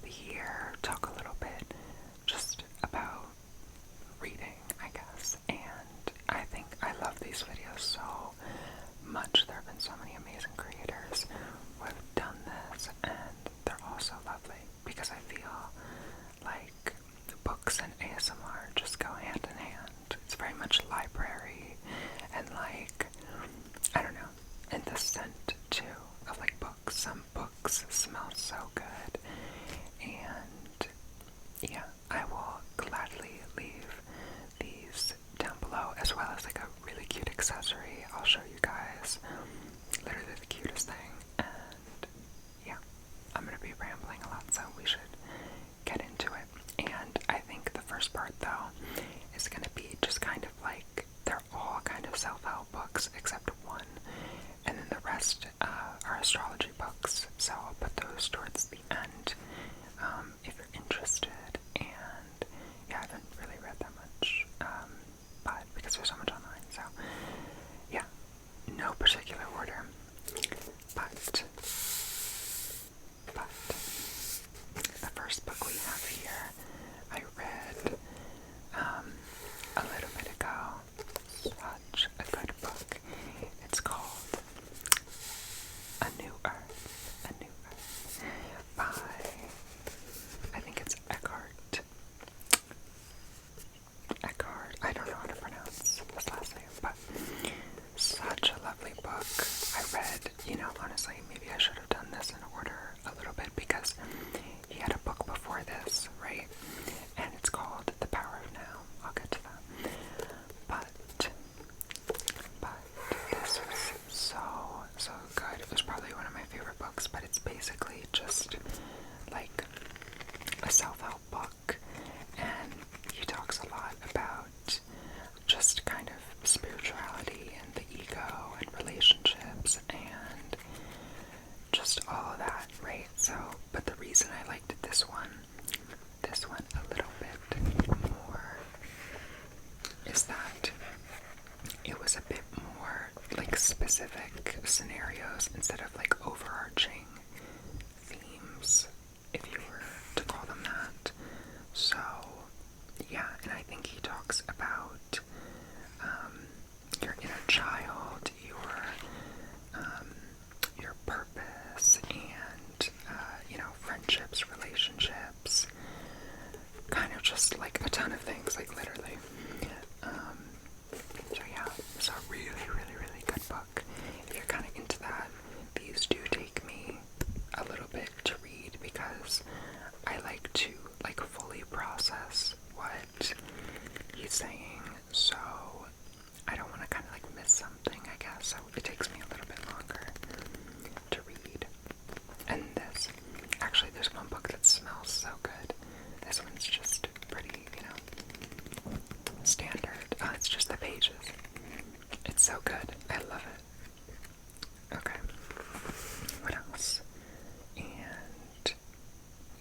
the year, talk a little bit just about reading, I guess. And I think I love these videos so much. There have been so many amazing creators who have done this, and they're all so lovely because I feel like books and ASMR just go hand in hand. It's very much library and like, I don't know, and the scent too of like books. Some books smell so good, and yeah, I will gladly leave these down below as well as like a really cute accessory. I'll show you guys literally the cutest thing, and yeah, I'm gonna be rambling a lot, so we should get into it. And I think the first part though is gonna be just kind of like, they're all kind of self-help books except one, and then the rest are astrology books, so I'll put those towards the end if you're interested. And yeah, I haven't really read that much, but because there's so much online, so yeah, no particular order, but the first book we have here, I read a little bit ago. Such a good book. It's called A New Earth. A New Earth by, I think it's Eckhart. I don't know how to pronounce his last name, but such a lovely book. I read, honestly, maybe I should have done this in order a little bit because he had a book before this, right? And it's called The Power of Now. I'll get to that. But this was so good. It was probably one of my favorite books, but it's basically just like a self-help book, and he talks a lot about just kind of spirituality and the ego and relationships and just all of that, right? So, but the reason I liked this one a little bit more is that it was a bit more like specific scenarios instead of like overarching themes, if you were to call them that. So yeah, and I think he talks about your inner child, your purpose, and friendships, relationships, kind of just like a ton of things, like literally. So yeah, it's a really, really, really good book. If you're kind of into that, these do take me a little bit to read because I like to like fully process what he's saying, so I don't want to kind of like miss something, I guess, so it takes me a little bit longer to read. And actually there's one book that smells so good. This one's just pretty, standard. It's just the pages. It's so good. I love it. Okay. What else? And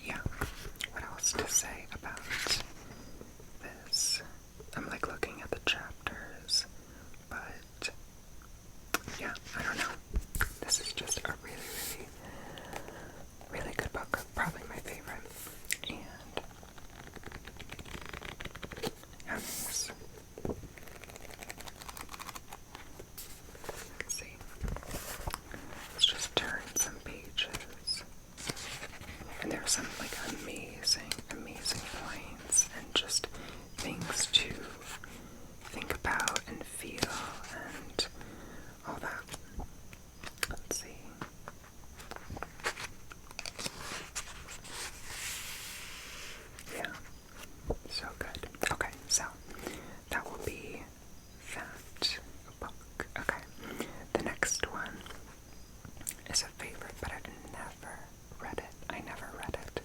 yeah, what else to say about this? I'm like looking at the chapters, but yeah, I don't know. This is just a really, really, really good book. Probably my favorite. And how nice. Let's see. Let's just turn some pages. And there are some like amazing, amazing points and just things to think about and feel and all that. Let's see. Yeah, so good. Okay, so that will be that book. Okay, the next one is a favorite, but I've never read it. I never read it.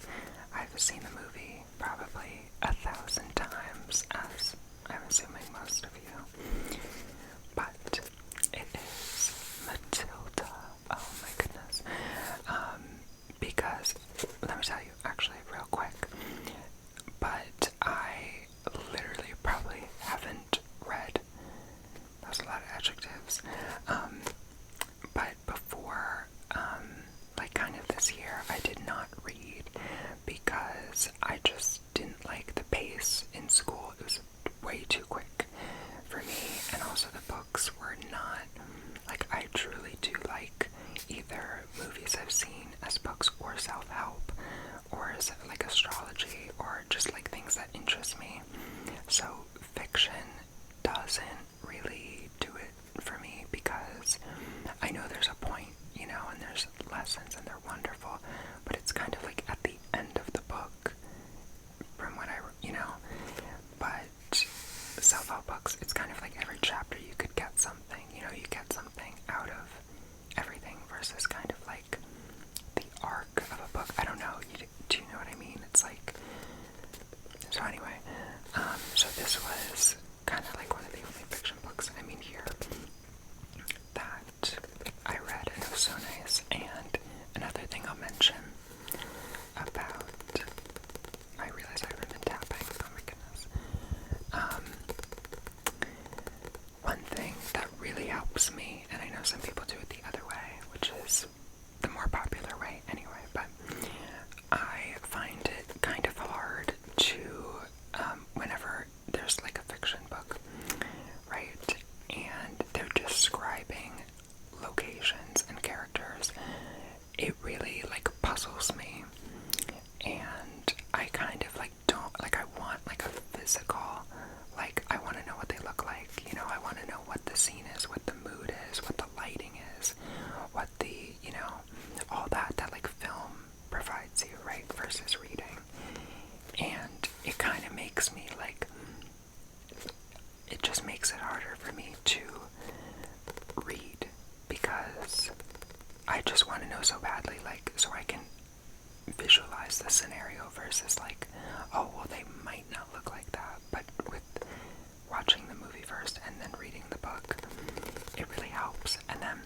So anyway, so this was kind of like one of the only fiction books, I mean here, that I read, and it was so nice. And another thing I'll mention about, I realize I haven't been tapping, oh my goodness. One thing that really helps me, and I know some people do it the other way, which is the more popular way anyway, but I find it kind of hard to, whenever there's like a fiction book, right, and they're describing locations and characters, it really like puzzles me, and I kind of like don't, like I want like a physical, like I want to know what they look like, you know, I want to know what the scene is, what the mood is, what the lighting is, what the, you know, all that like film provides you, right, versus reading. And it kind of makes me like, it just makes it harder for me to read, because I just want to know so badly, like, so I can visualize the scenario versus like, oh, well, they might not look like that, but with watching the movie first and then reading the book, it really helps. And then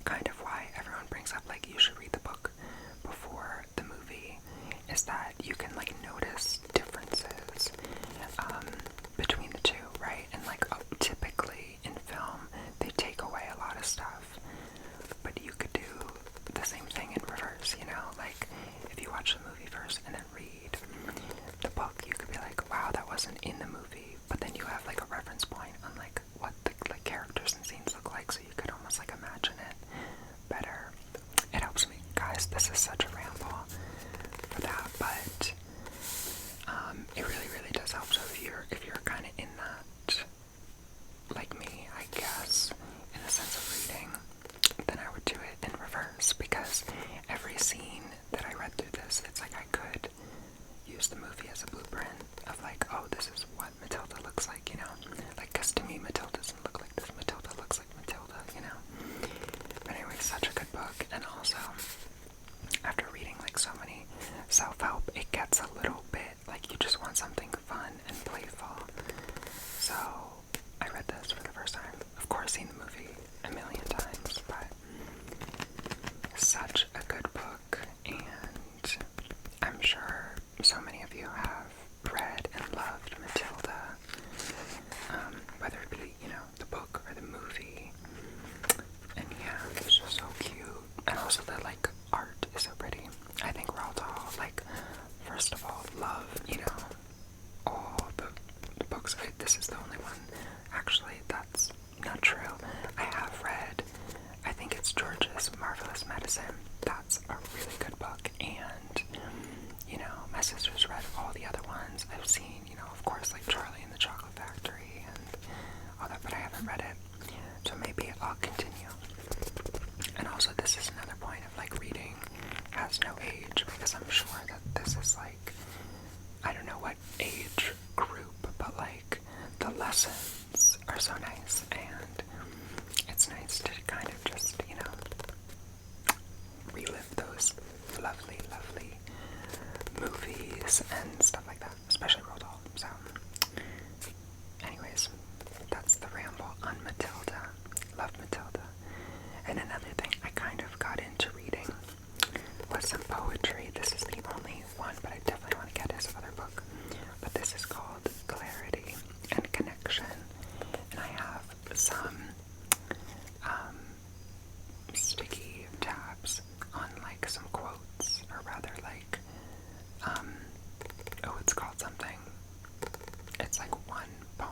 kind of why everyone brings up like you should read the book before the movie is that you can like notice differences between the two, right? And like typically in film they take away a lot of stuff, but you could do the same thing in reverse, you know, like if you watch the movie first and then read the book, you could be like, wow, that wasn't in the movie, but then you have like a reference point on like what the like characters and scenes look like, so you could almost like imagine it better. It helps me, guys, this is such a ramble for that, but it really does help. So if you're kind of in that, like me, I guess, in the sense of reading, then I would do it in reverse, because every scene that I read through this, it's like I could use the movie as a blueprint of like, oh, this is what Matilda looks like, you know, like, because to me Matilda doesn't look like this, Matilda looks like Matilda, you know. But anyway, such a good book. And also, after reading like so many self-help, it gets a little bit like you just want something fun and playful. So I read this for the first time, of course seen the movie a million times, but such a good book. And I'm sure so many of you have read and loved Matilda, whether it be, you know, the book or the movie. And yeah, it's just so cute. And also the like art is so pretty. I think Roald Dahl, like, first of all, love, you know, all the books. This is the only one, actually, that's not true. I have read, I think it's George's Marvelous Medicine. That's a really good book. And, you know, my sister's read all the other ones. I've seen, you know, of course, like Charlie and the Chocolate Factory and all that, but I haven't read it. So maybe I'll continue. And also, this is another point of like reading has no age, because I'm sure that this is like, I don't know what age group, but like the lessons are so nice, and it's nice to kind of just, you know, relive those lovely movies and stuff like that, especially Roald Dahl. So anyways, that's the ramble on Matilda. Love Matilda. And another thing I kind of got into reading was some poetry. This is the only one, but I definitely want to get his other book. But this is called Clarity and Connection. And I have some sticky tabs on like some quotes, or rather like, oh, it's called something. It's like one poem.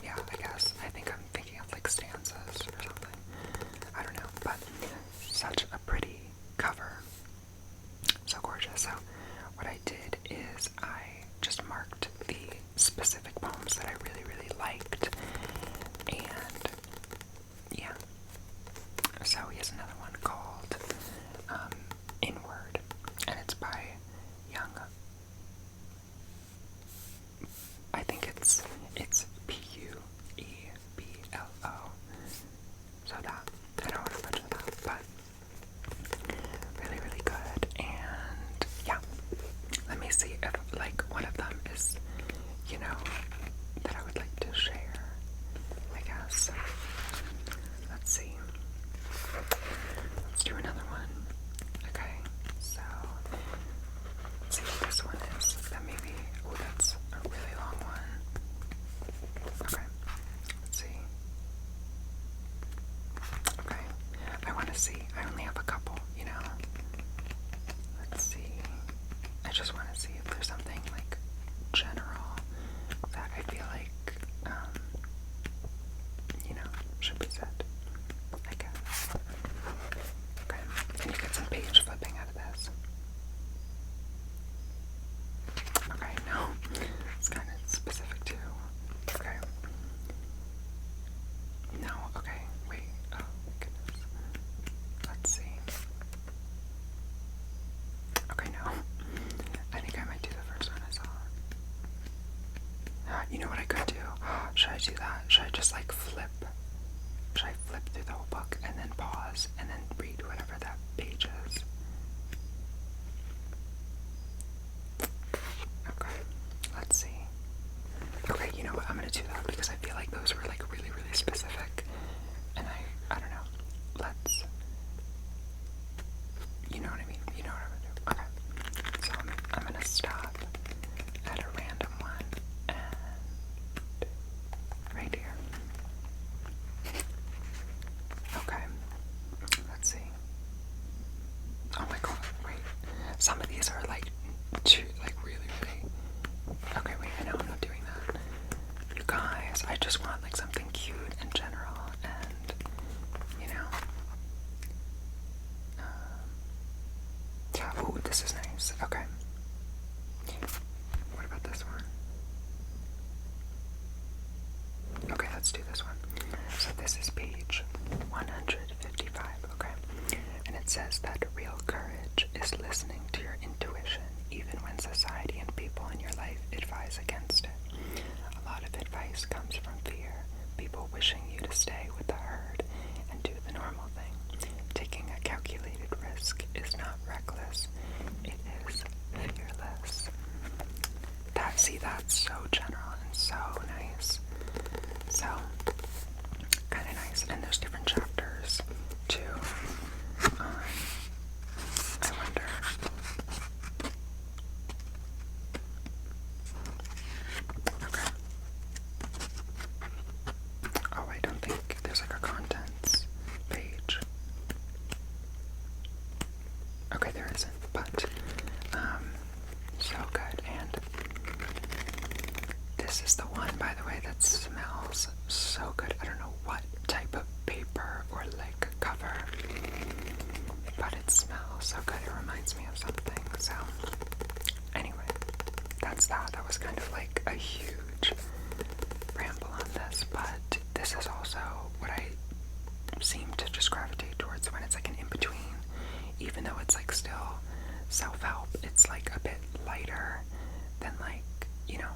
Yeah, I guess. I think I'm thinking of like stanzas or something. I don't know, but such a pretty cover. So gorgeous. So what I did is I just marked the specific poems that I really liked. And yeah. So he has another one called Inward, and it's by Young. I think it's Pueblo. So that, I don't want to butcher that, but really good. And yeah, let me see if like you know what I mean? You know what I'm gonna do. Okay. So I'm gonna stop at a random one and right here. Okay. Let's see. Oh my god, wait. Some of these are like really. Okay, wait, I know I'm not doing that. You guys, I just want like something cute in general, and you know. Oh, this is nice. Okay. What about this one? Okay, let's do this one. So this is page 155, okay? And it says that real courage is listening to your intuition, even when society and people in your life advise against it. A lot of advice comes from fear, people wishing you to stay with the herd and do the normal thing. Taking a calculated risk is not reckless, it is fearless. That's so general and so nice. So, kind of nice. And there's different chapters, too. I wonder. Okay. Oh, I don't think there's like a contents page. Okay, there isn't, but, so good. And this is the one, by the way, that smells so good. I don't know what type of paper or like cover, but it smells so good. It reminds me of something. So anyway, that's that. That was kind of like a huge ramble on this, but this is also what I seem to just gravitate towards when it's like an in-between. Even though it's like still self-help, it's like a bit lighter than like, you know,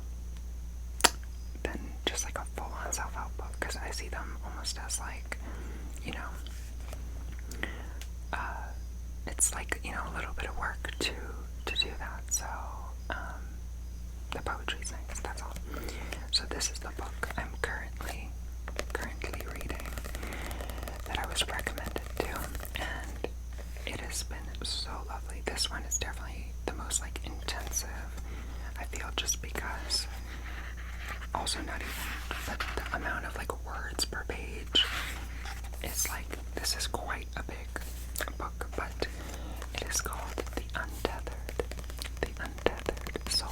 than just like a full-on self-help book, because I see them almost as like, you know, it's like, you know, a little bit of work to do that. So the poetry's nice, that's all. So this is the book I'm currently reading that I was recommended to, and it has been so lovely. This one is definitely the most like intensive, I feel, just because also not even, but the amount of like words per page is like, this is quite a big book, but it is called The Untethered Soul.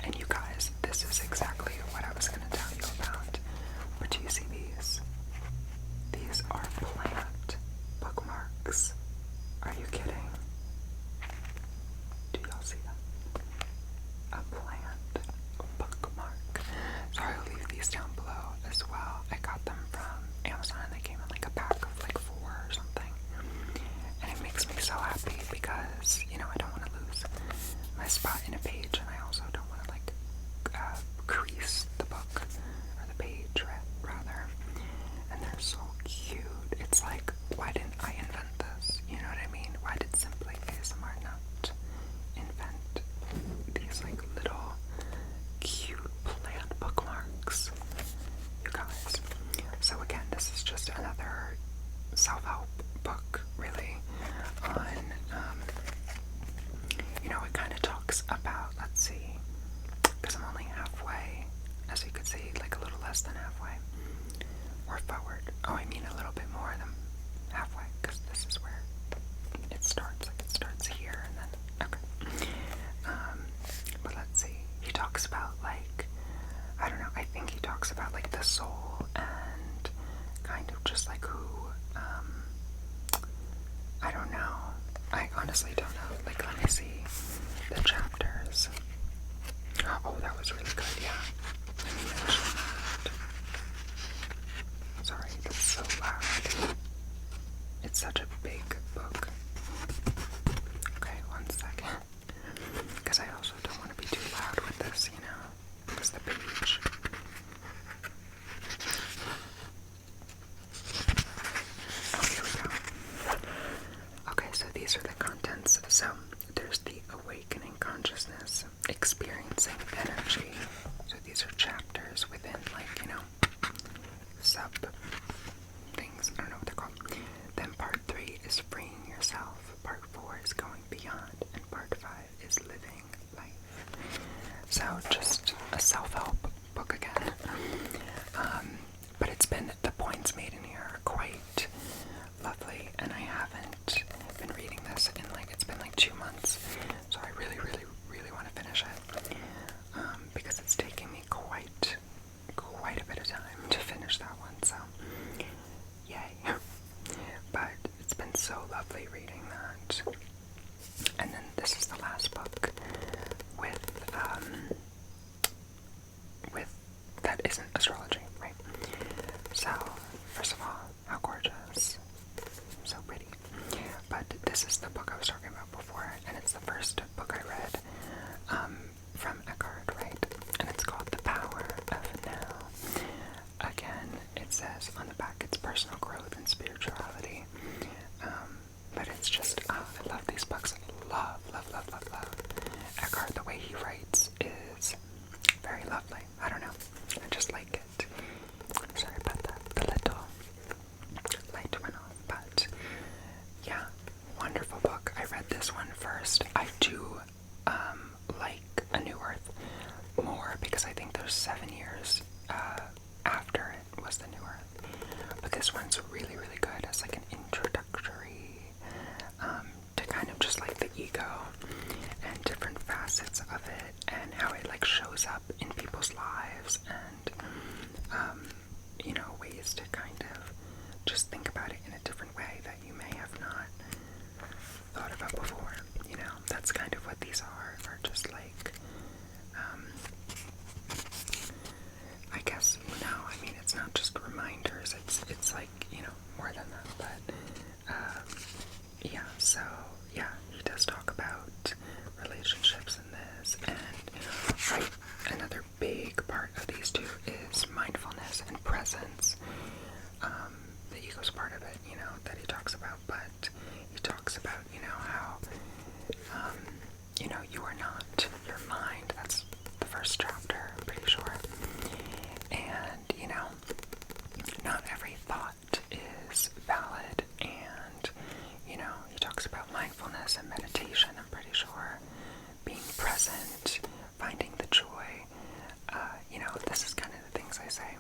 And you guys, this is exactly what I was going to tell you about. But do you see these? These are plant bookmarks. Are you kidding? Do y'all see that? A plant bookmark. So I will leave these down below as well. I got them from Amazon and they came in like a pack of like 4 or something. And it makes me so happy because, you know, I don't want to lose my spot in a page, and I also don't want to like crease the book or the page rather. And they're so cute. It's like, why didn't I invent this? You know what I mean? Why did Simply ASMR not invent these like little cute plant bookmarks? You guys. So again, this is just another self-help book, really, on, you know, it kind of talks about, let's see, because I'm only halfway, as you can see, like a little less than halfway, or forward. Oh, I mean a little bit more than halfway, because this is where it starts, like it starts here, and then, okay. But let's see, he talks about, like, I don't know, I think he talks about, like, the soul, and kind of just, like, who, I don't know, I honestly don't know, like, let me see the chapters. Oh, that was really good, yeah, let me mention that. Sorry, that's so loud. It's such a big book. Okay, 1 second. Because I also don't want to be too loud with this, you know, because the page. Oh, here we go. Okay, so these are the contents. So there's the awakening consciousness, experiencing energy. So these are chapters within, like, you know, sub things. I don't know what they're called. Then part 3 is freeing yourself. Part 4 so just a self-help book again. But the points made in here are quite lovely, and I haven't been reading this in it's been 2 months, so I really, really, really want to finish it, because it's taking me quite a bit of time to finish that one, so yay. But it's been so lovely reading that. And then this is the last book with that isn't astrology, right? So, first of all, how gorgeous. So pretty. But this is the book I was talking about before, and it's the first book I read from Eckhart, right? And it's called The Power of Now. Again, it says on the back it's personal growth and spirituality. But it's just, I love these books. Love. Eckhart, the way he writes is very lovely. I don't know. I just like it. Sorry about that. The little light went off. But yeah, wonderful book. I read this one first. I do like A New Earth more because I think there's 7 years after it was The New Earth. But this one's really, really good as an introductory to kind of just the ego and different facets of it and how it shows up in people's lives and ways to kind of just think about it in a different way that you may have not thought about before. That's kind of what these are just I guess, it's not just reminders, it's more than that, but he does talk about relationships in this, and another big part of these two is mindfulness and presence. The ego's part of it, that he talks about, but he talks about, how, you are not your mind. That's the first chapter, I'm pretty sure. And, not every thought is valid, and, he talks about mindfulness and meditation, I'm pretty sure, being present, finding the joy, this is kind of the things I say,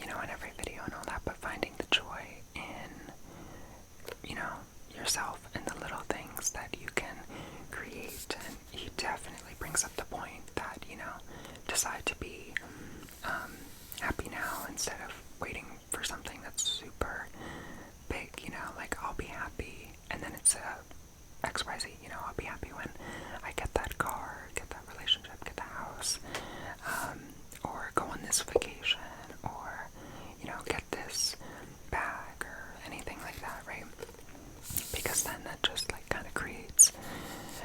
in every video and all that, but finding the joy in, yourself and the little things that you can create. And he definitely brings up the point that, decide to be happy now instead of waiting for something that's super big, I'll be happy, and then it's XYZ, I'll be happy when I get that car, get that relationship, get the house, or go on this vacation, or, get this bag, or anything like that, right? Because then that just, kind of creates,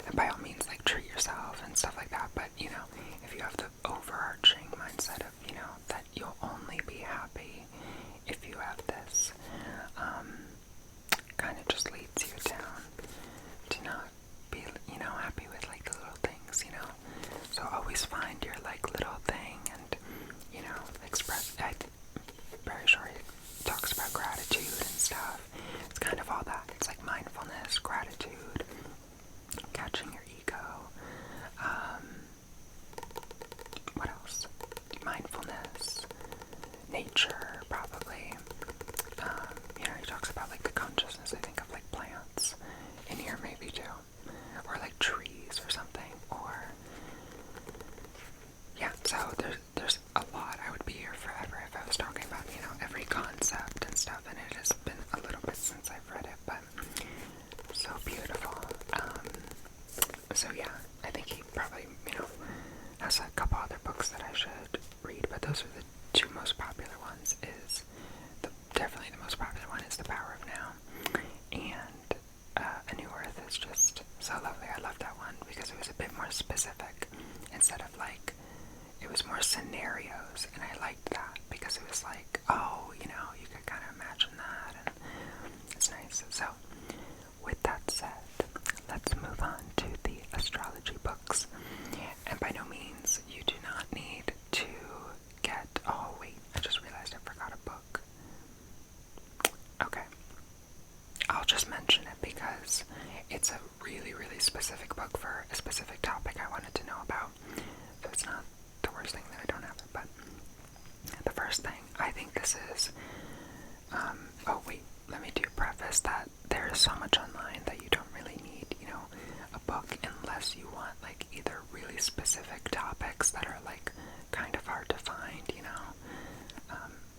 and by all means, treat yourself and stuff like that, but, if you have the overarching mindset of, that you'll only be happy if you have this, kind of just leads you down to not be, happy with, the little things, so always find your, little thing, and, express, I'm very sure he talks about gratitude and stuff. It's kind of all that. It's mindfulness, gratitude, catching your ego, what else? Mindfulness, nature, probably. He talks about the consciousness, I think, of plants in here maybe too, or trees or something, or so there's a lot. I would be here forever if I was talking about, every concept and stuff, and it has been a little bit since I've read it, but so beautiful. So I think he probably, has a couple other books that I should read, but those are the two most popular ones. Definitely the most popular one is The Power of Now, and A New Earth is just so lovely. I love that one because it was a bit more specific instead of it was more scenarios, and I liked that because it was oh, you could kind of imagine that, and it's nice. So, with that said, let's move on to the astrology books. And by no means, you do not need to get, oh wait, I just realized I forgot a book. Okay. I'll just mention it because it's a really, really specific book for a specific topic I wanted to know about. houses. Oh wait, let me do preface that there is so much online that you don't really need, a book unless you want like either really specific topics that are like kind of hard to find, and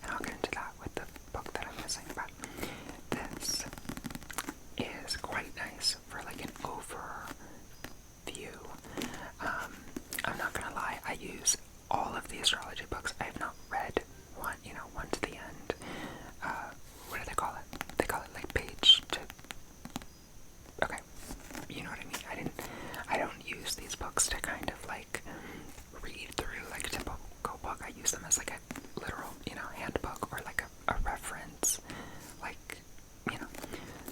I'll get into that with the book that I'm missing, but this is quite nice for like an overview. I'm not gonna lie, I use all of the astrology books. I have not read one, one to the end. What do they call it? They call it like page to, okay, you know what I mean? I don't use these books to kind of like read through like a typical book. I use them as like a literal, handbook or like a reference, like,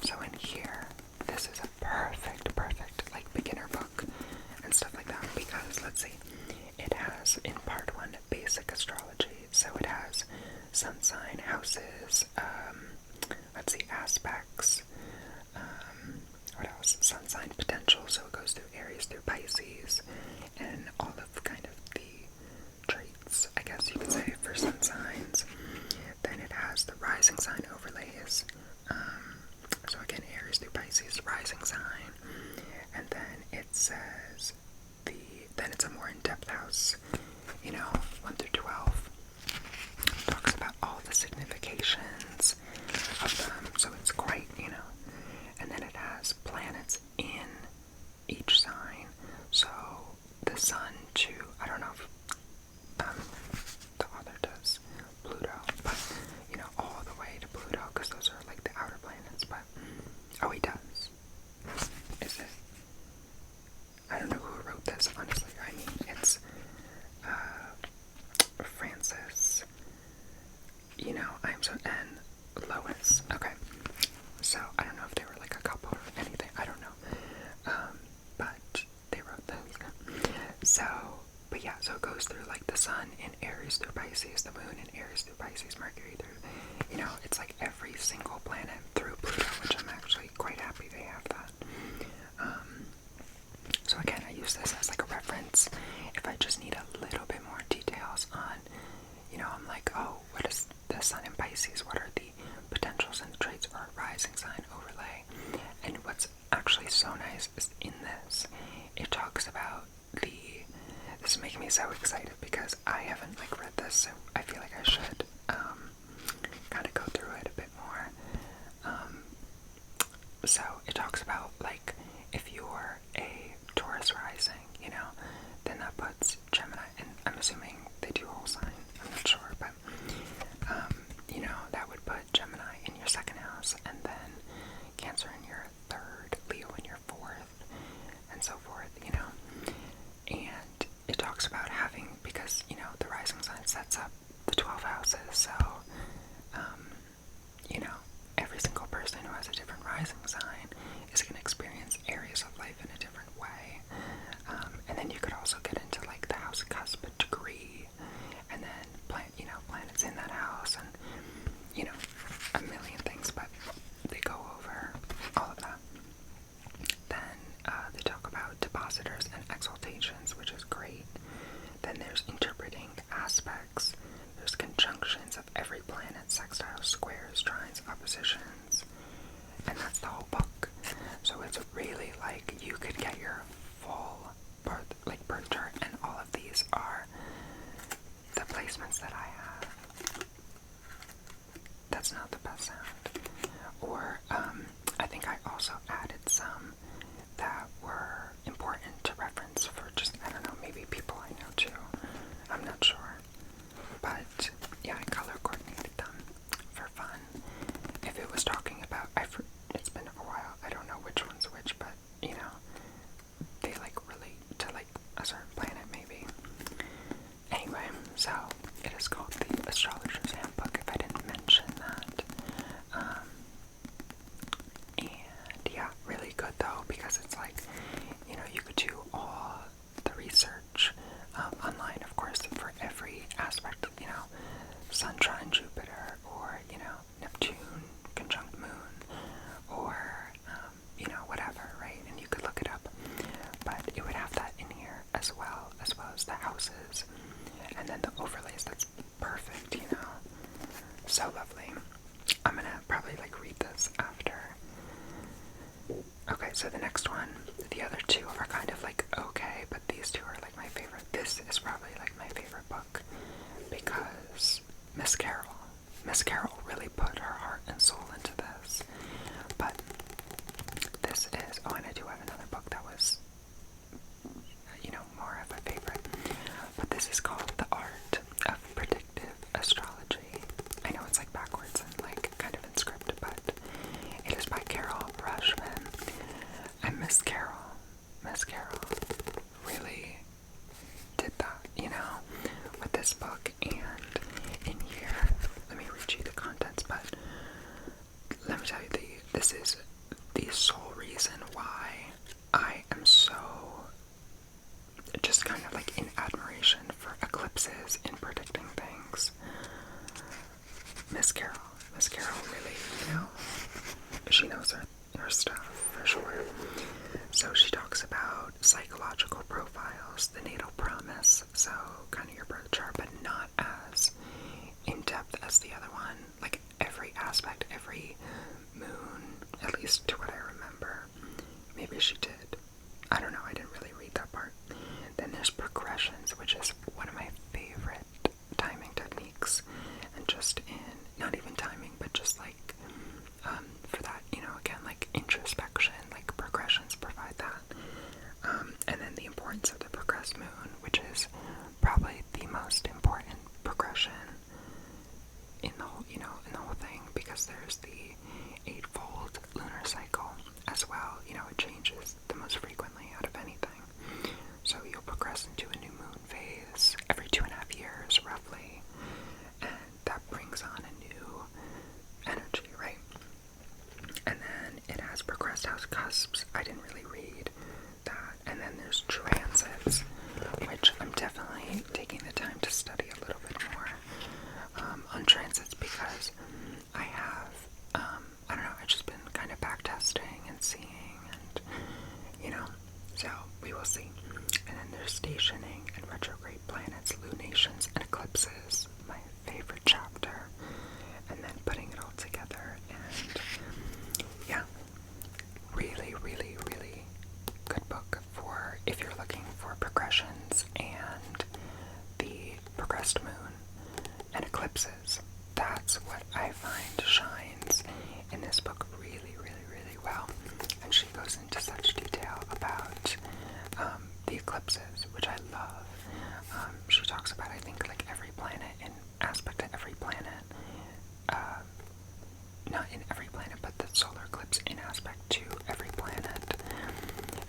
so in here, this is a perfect, like beginner book and stuff like that, because let's see, it has in part 1 basic astrology, so it has sun sign, houses, let's see, aspects, what else, sun sign potential, so it goes through Aries through Pisces, and all of kind of the traits, I guess you could say, for sun signs. Then it has the rising sign overlays, so again, Aries through Pisces, rising sign, and then it says then it's a more in-depth house, 1 through 12, talks about all the significations of them, so it's quite, and then it has planets in each sign, so the sun to, I don't know if the author does Pluto, but, all the way to Pluto, because those are like the outer planets, but, oh, he does. Is it? I don't know who wrote this, honestly. I mean, it's, Francis, and Lois. Okay. So, I don't know if they were like a couple or anything. I don't know. But they wrote this. So, but yeah, so it goes through like the sun in Aries through Pisces, the moon in Aries through Pisces, Mercury through, it's like every single planet through Pluto, which I'm actually quite happy they have that. So again, I use this as like a reference if I just need a little bit more details on, I'm like, oh, what is the sun in Pisces? What are the potentials and the traits for a rising sign overlay? And what's actually so nice is in this, it talks about this is making me so excited because I haven't like read this, so I feel like I should kind of go through it a bit more. So it talks about like if you're a Taurus rising, then that puts Gemini, and I'm assuming they do whole sign, I'm not sure, but that would put Gemini in your 2nd house, and then Cancer in your 3rd, Leo in your 4th, and so forth, and it talks about having, because, the rising sign sets up the 12 houses, so, every single person who has a different rising sign is going to experience areas of life in a different way, and then you could also get into, like, the house cusp degree, and then, planets in that house, and, a million things, but they go over all of that. Then, they talk about depositors and exaltations, which is great. Then there's interpreting aspects. There's conjunctions of every planet, sextiles, squares, trines, oppositions, and that's the whole book. So it's really like you could get your full birth chart, and all of these are the placements that I have. That's not the best sound. Or I think I also added some that were important to reference for just, I don't know, maybe people I know too. I'm not sure. But yeah, I color coordinated them for fun. If it was talking about, it's been a while, I don't know which one's which, but they like relate to like a certain planet maybe. Anyway, so it is called the Astrologer's Handbook, if I didn't mention that. And yeah, really good though, because it's like, you could do all the research online, of course, for every aspect, Sun trine Jupiter, or, Neptune conjunct Moon, or, whatever, right? And you could look it up, but it would have that in here as well as the houses, and then the overlays. That's perfect, So Okay, so the next one, the other two are kind of like okay, but these two are like my favorite. This is probably like my favorite book because Miss Carol really put her heart and soul into this. But this is, oh, and I do have another book that was, more of a favorite. But this is called The Art of Predictive Astrology. I know it's like backwards and like kind of in script, but it is by Carol Rushman. And Miss Carol really did that, with this book. And in here, let me read you the contents, but let me tell you, this is the sole reason why I am so just kind of like in admiration for eclipses in predicting things. Miss Carol really, she knows her stuff for sure. So she talks about psychological profiles, the natal promise, so kind of your birth chart, but not as in depth as the other one. Like every aspect, every moon, at least to what I remember. Maybe she did. I don't know, I didn't really read that part. Then there's progressions, which is one of my favorite timing techniques. And just in, not even timing, but just like, for that, again, like introspection, like progressions provide that. And then the importance of the progressed moon, which is probably the most important progression in the whole, in the whole thing, because there's the eightfold lunar cycle as well. It changes the most frequently out of anything. So you'll progress into a new moon phase every 2.5 years, roughly, and that brings on a new energy, right? And then it has progressed house cusps. I didn't really read that. And then there's transits, which I'm definitely taking the time to study a little bit more on transits, because I have, I don't know, I've just been kind of back testing and seeing, and, so we will see. And then there's stationing and retrograde planets, lunations, and eclipses, my favorite chapter. And then putting it all together, and yeah, really, really, really good book for if you're looking for progressions and the progressed moon and eclipses. That's what I find shines in this book really, really, really well. And she goes into such detail about the eclipses, which I love. She talks about, I think, like every planet and aspect of every planet. Not in every planet, but the solar eclipse in aspect to every planet.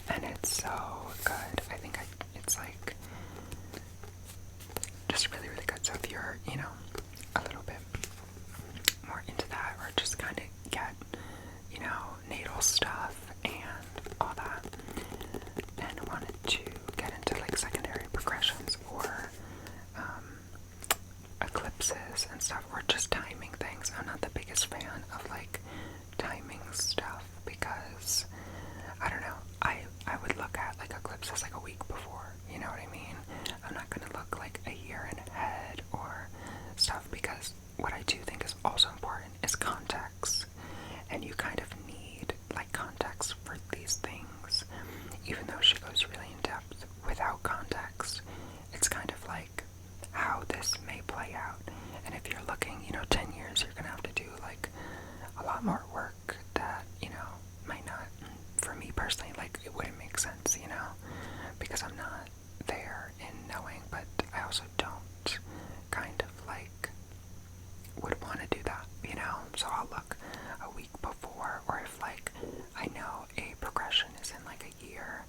And it's so good. I think it's like just really, really good. So if you're, a little bit more into that, or just kind of get, natal stuff and all that, and wanted to get into like secondary progressions or eclipses and stuff, or just timing things. I'm not the biggest fan of like timing stuff, because I don't know, I would look at like eclipses like a week before, you know what I mean? I'm not gonna look like a year ahead or stuff, because what I do think is also important is context, and you kind of need like context for these things. Even though she goes really in depth, without context, it's kind of like how this may play out. And if you're looking, 10 years, you're gonna have to do like a lot more work that, might not, for me personally, like it wouldn't make sense, because I'm not there in knowing, but I also don't kind of like would want to do that, so I'll look a week before, or if like I know a progression is in like a year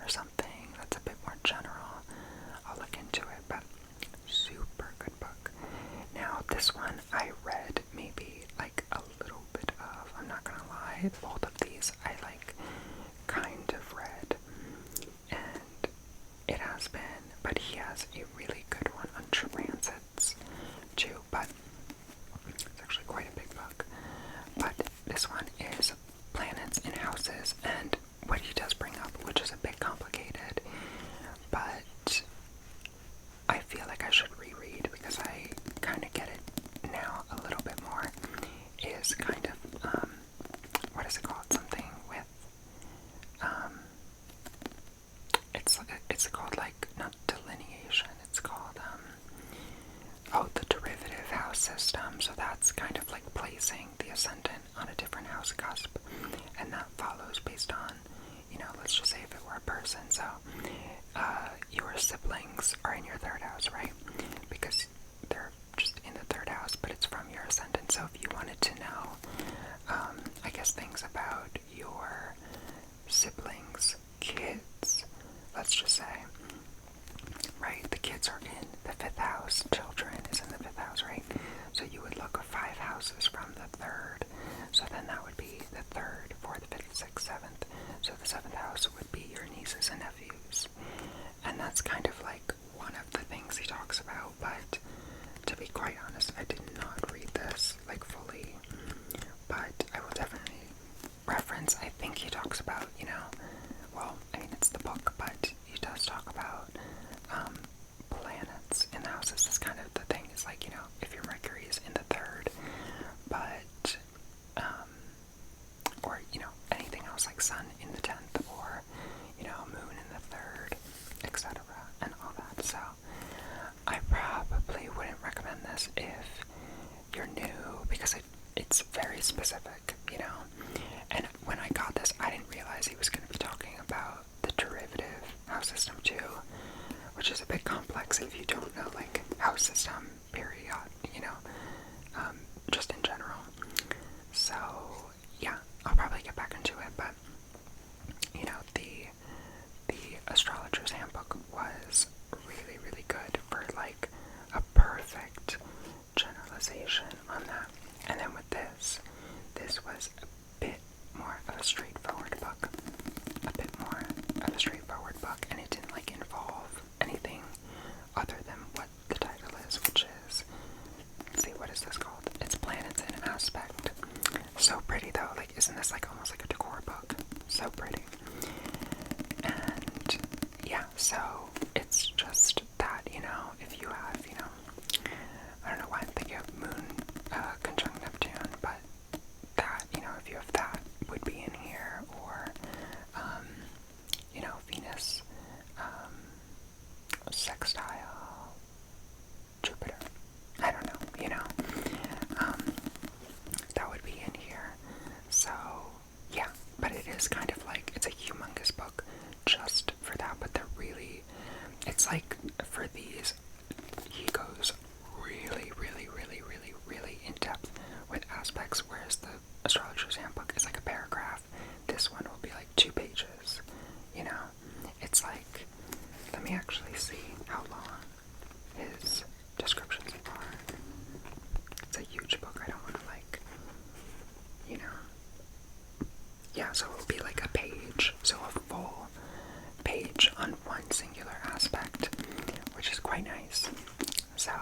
or something that's a bit more general, I'll look into it. But super good book. Now this one I read maybe like a little bit of, I'm not gonna lie, both of these I like kind of read, and it has been, but he has a really good one on transits too, but it's actually quite a big book. But this one is planets and houses, and what he does bring up, which is a bit complicated, but I feel like I should reread because I kind of get it now a little bit more, is kind of, what is it called? Something with So the 7th house would be your nieces and nephews. And that's kind of like one of the things he talks about, but to be quite honest, I did not read this like fully, but I will definitely reference. I think he talks about, well, I mean, it's the book, but he does talk about planets in the houses. This is kind of the thing, is like, if your Mercury is in the 3rd, but, or, anything else like Sun in the 10th, or, Moon in the 3rd, etc., and all that. So, I probably wouldn't recommend this if you're new, because it's very specific, And when I got this, I didn't realize he was going to be talking about the derivative house system too, which is a bit complex if you don't know, like, house system, period, just in general. So, yeah, I'll probably get back into it, but, the astrologer's handbook was really, really good for, like, a perfect generalization on that. And then with this was a bit more of a straightforward book. And it didn't, like, involve anything other than what the title is, which is, let's see, what is this called? It's Planets in Aspect. So pretty, though. Like, isn't this, like, almost like a decor book? So pretty. And, yeah, so it's just that, if you have, I don't know why I'm thinking of Moon conjunct Neptune, but that, if you have that, would be in here, or, Venus, sextile Jupiter. I don't know, that would be in here. So, yeah, but it is kind of like, it's a humongous book just for that, but it's like, for these, he goes really, really, really, really, really in depth with aspects, whereas the astrologer's handbook is like a paragraph. This one will be like 2 pages, It's like, let me actually see how long his descriptions are. It's a huge book, I don't want to, like, yeah, so it'll be like a page, so a full page on one singular aspect, which is quite nice. So,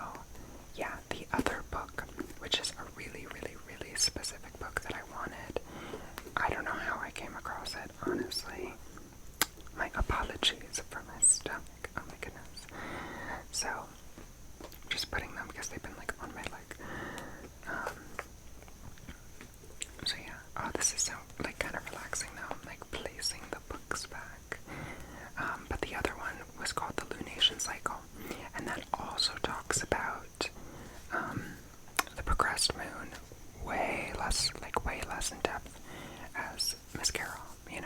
yeah, the other book, which is a really, really, really specific book that I wanted, I don't know how I came across it, honestly. My apologies for my stomach, oh my goodness. So, just putting them because they've been, like, on my leg. So yeah, oh, this is so, like, kind of relaxing though, I'm, like, placing the books back. But the other one was called The Lunation Cycle, and that also talks about the progressed moon way less in depth as Miss Carol, and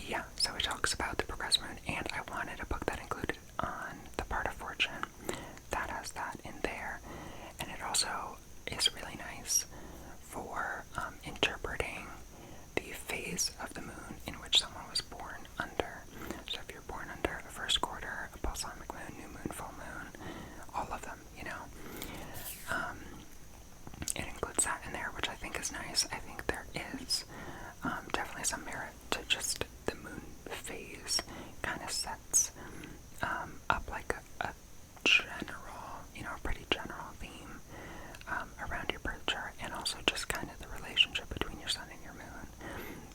yeah, so it talks about the progressed moon, and I wanted a book that included on the part of fortune that has that in there, and it also is really nice for interpreting the phase of the moon in which someone was born under. So if you're born under a first quarter, a balsamic moon, new moon, full moon, all of them, it includes that in there, which I think is nice. I think there is definitely some merit to just the moon phase. Kind of sets up like a general, a pretty general theme around your birth chart, and also just kind of the relationship between your sun and your moon.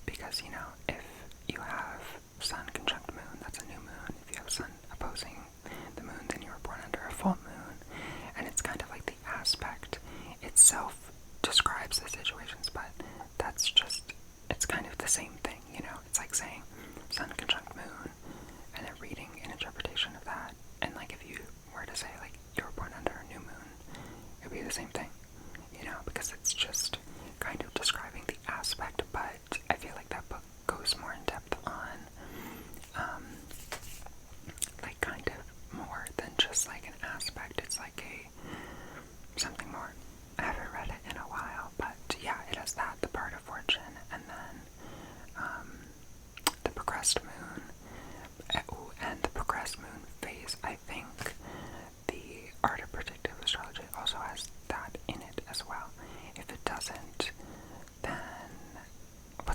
Because, if you have sun conjunct moon, that's a new moon. If you have sun opposing the moon, then you were born under a full moon. And it's kind of like the aspect itself describes the situations, but that's just, it's kind of the same thing, It's like saying sun conjunct moon, and then reading an interpretation of that. And, like, if you were to say, like, you were born under a new moon, it would be the same thing, because it's just kind of describing the aspect, but I feel like that book goes more in depth on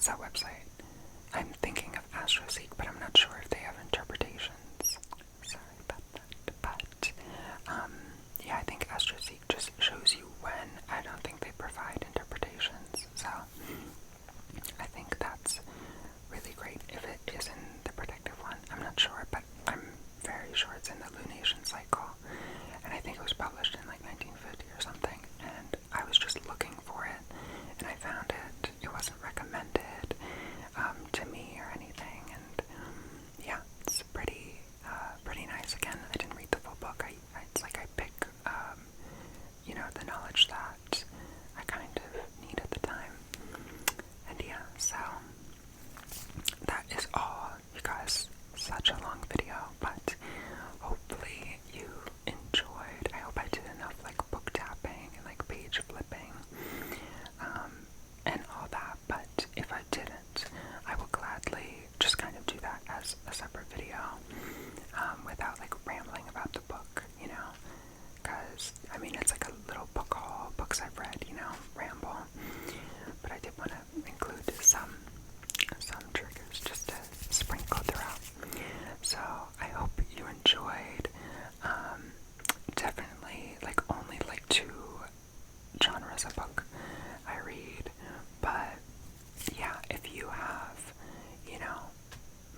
what's that website? I'm thinking of AstroSeek, but I'm not sure if they have interpretations. Sorry about that. But, yeah, I think AstroSeek just shows you when. I don't think they provide interpretations. So, I think that's really great. If it is in the protective one, I'm not sure, but I'm very sure it's in the lunation cycle. And I think it was published in like 1950 or something. And I was just looking for it, and I found it. It wasn't recommended to me or anything, and yeah, it's pretty nice. Again, I didn't read the full book. It's like I pick, you know, the knowledge that I kind of need at the time, and yeah, so that is all, you guys. Such a long video, but hopefully you enjoyed. I hope I did enough like book tapping and like page flipping, and all that, but if I didn't, I will gladly just kind of do that as a separate video, without like rambling about the book, you know, because, I mean, it's like a little book haul, books I've read, you know, ramble, but I did want to include some triggers just to sprinkle throughout. So I hope you enjoyed. Definitely like only like 2 genres of book I read, but yeah, if you have, you know,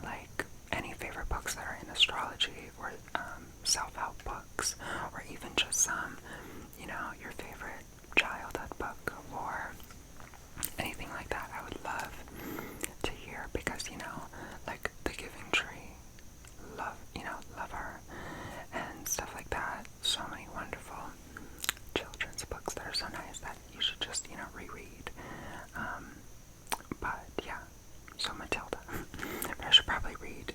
like any favorite books that are in astrology or self-help books, or even just some, you know, your favorite childhood book or anything like that, I would love to hear, because, you know, like The Giving Tree, love her, and stuff like that. So many wonderful children's books that are so nice that you should just, you know, reread. But yeah, so Matilda. But I should probably read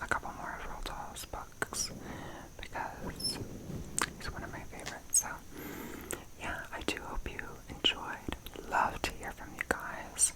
a couple more of Roald Dahl's books, because he's one of my favorites. So yeah, I do hope you enjoyed. Love to hear from you guys.